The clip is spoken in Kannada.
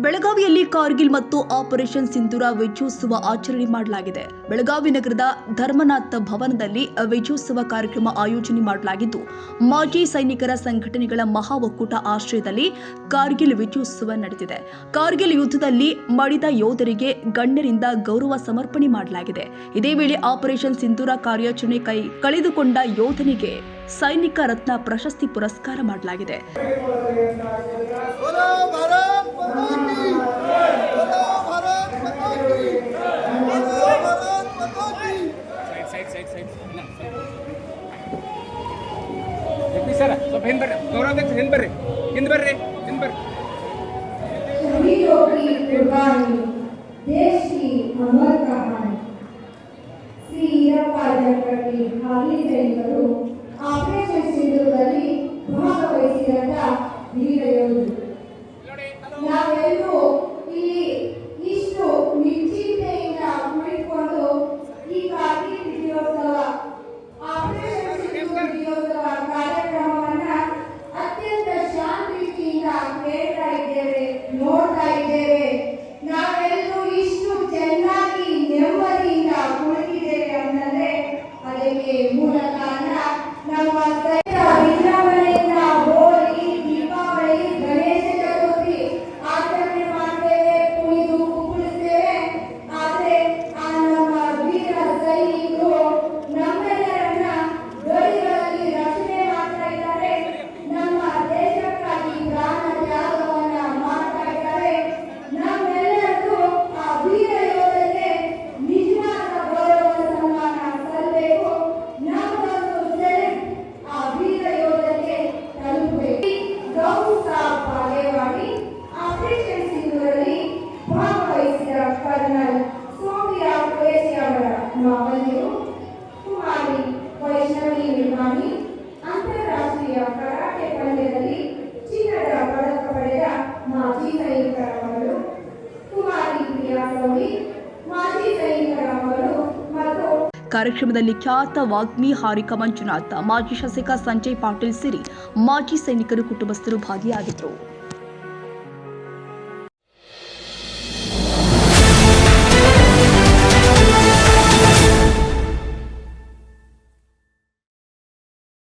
ಬೆಳಗಾವಿಯಲ್ಲಿ ಕಾರ್ಗಿಲ್ ಮತ್ತು ಆಪರೇಷನ್ ಸಿಂಧೂರ ವಿಜಯೋತ್ಸವ ಆಚರಣೆ ಮಾಡಲಾಗಿದೆ. ಬೆಳಗಾವಿ ನಗರದ ಧರ್ಮನಾಥ ಭವನದಲ್ಲಿ ವಿಜಯೋತ್ಸವ ಕಾರ್ಯಕ್ರಮ ಆಯೋಜನೆ ಮಾಡಲಾಗಿದ್ದು, ಮಾಜಿ ಸೈನಿಕರ ಸಂಘಟನೆಗಳ ಮಹಾ ಒಕ್ಕೂಟ ಆಶ್ರಯದಲ್ಲಿ ಕಾರ್ಗಿಲ್ ವಿಜಯೋತ್ಸವ ನಡೆದಿದೆ. ಕಾರ್ಗಿಲ್ ಯುದ್ಧದಲ್ಲಿ ಮಡಿದ ಯೋಧರಿಗೆ ಗಣ್ಯರಿಂದ ಗೌರವ ಸಮರ್ಪಣೆ ಮಾಡಲಾಗಿದೆ. ಇದೇ ವೇಳೆ ಆಪರೇಷನ್ ಸಿಂಧೂರ ಕಾರ್ಯಾಚರಣೆ ಕಳೆದುಕೊಂಡ ಯೋಧನಿಗೆ ಸೈನಿಕ ರತ್ನ ಪ್ರಶಸ್ತಿ ಪುರಸ್ಕಾರ ಮಾಡಲಾಗಿದೆ. सर सब हिंद बर्रे गौरव देख हिंद बर्रे हिंद बर्रे शहीदों की कुर्बानी देश की अमर कहानी श्री ईरप्पा जनಗಣತಿ ಹಾಲಿ ಸೈನಿಕರು ಆಪರೇಷನ್ ಸಿಂಧೂರದಲ್ಲಿ ಭಾಗವಹಿಸಿದಂತ ವೀರ ಯೋಧರು. ನಾವೆಲ್ಲರೂ ಇಲ್ಲಿ ಇಷ್ಟು ನಿಶ್ಚಿಂತೆಯಿಂದ ಕುಳಿತುಕೊಂಡು ಈ ಕಾರ್ಗಿಲ್ ವಿಜಯೋತ್ಸವ ಆಪರೇಷನ್ ಸಿಂಧೂರ ವಿಜಯೋತ್ಸವ ಕಾರ್ಯಕ್ರಮವನ್ನ ಅತ್ಯಂತ ಶಾಂತಿಯಿಂದ ಕೇಳ್ತಾ ಇದ್ದೇವೆ, ನೋಡ್ತಾ ಇದ್ದೇವೆ. ನಾವೆಲ್ಲರೂ ಇಷ್ಟು ಚೆನ್ನಾಗಿ ನೆಮ್ಮದಿಯಿಂದ ಕುಳಿತಿದ್ದೇವೆ ಅಂತಂದ್ರೆ ಅದಕ್ಕೆ ಮೂಲ ಕಾರಣ ನಮ್ಮ ವಿಜೃಂಭಣೆಯಿಂದ ಹೋಳಿ, ದೀಪಾವಳಿ, ಗಣೇಶ ಚತುರ್ಥಿ ಆಚರಣೆ ಮಾಡ್ತೇವೆ, ಕುಣಿದು ಕುಪ್ಪಳಿಸ್ತೇವೆ. ಆದ್ರೆ ಆ ನಮ್ಮ ವೀರ ಸೈನಿಕರು ನಮ್ಮೆಲ್ಲರನ್ನ ಗಡಿಗಳಲ್ಲಿ ರಕ್ಷಣೆ ಮಾಡ್ತಾ ಇದ್ದಾರೆ, ನಮ್ಮ ದೇಶಕ್ಕಾಗಿ ಪ್ರಾಣ ತ್ಯಾಗವನ್ನ ಮಾಡ್ತಾ ಇದ್ದಾರೆ. ನಮ್ಮೆಲ್ಲರೂ ಆ ವೀರ ಯೋಧರಿಗೆ ನಿಜವಾದ ಗೌರವ ಸನ್ಮಾನ ಸಲ್ಲಬೇಕು. ನಮ್ಮದೊಂದು ಸೆಲೆಕ್ಟ್ ಆ ವೀರ ಯೋಧರಿಗೆ ತಲುಪಬೇಕು. ಗೌರವ ಸಾಬ್ ಬಾಗೇವಾಡಿ ಆಪರೇಷನ್ ಸಿಂಧೂರಲ್ಲಿ ಭಾಗವಹಿಸಿದ ಕರ್ನಲ್ ಸೋಫಿಯಾ ಕುರೇಶಿ ಅವರ ಮಾವಲಿಯರು ಕುಮಾರಿ ವೈಷ್ಣವಿ ನಿರ್ಮಾಣಿ ಅಂತಾರಾಷ್ಟ್ರೀಯ ಕರಾಟೆ ಪಂದ್ಯದಲ್ಲಿ ಚಿನ್ನದ ಪದಕ ಪಡೆದ ಮಾಜಿ ಸೈನಿಕರ ಮಗಳು ಕುಮಾರಿ ಪ್ರಿಯಾ ಸೌಡಿ, ಮಾಜಿ ಸೈನಿಕರ ಮಗಳು ಮತ್ತು ಕಾರ್ಯಕ್ರಮದಲ್ಲಿ ಖ್ಯಾತ ವಾಗ್ಮಿ ಹಾರಿಕಾ ಮಂಜುನಾಥ್, ಮಾಜಿ ಶಾಸಕ ಸಂಜಯ್ ಪಾಟೀಲ್ ಸೇರಿ ಮಾಜಿ ಸೈನಿಕರು ಕುಟುಂಬಸ್ಥರು ಭಾಗಿಯಾಗಿದ್ದರು.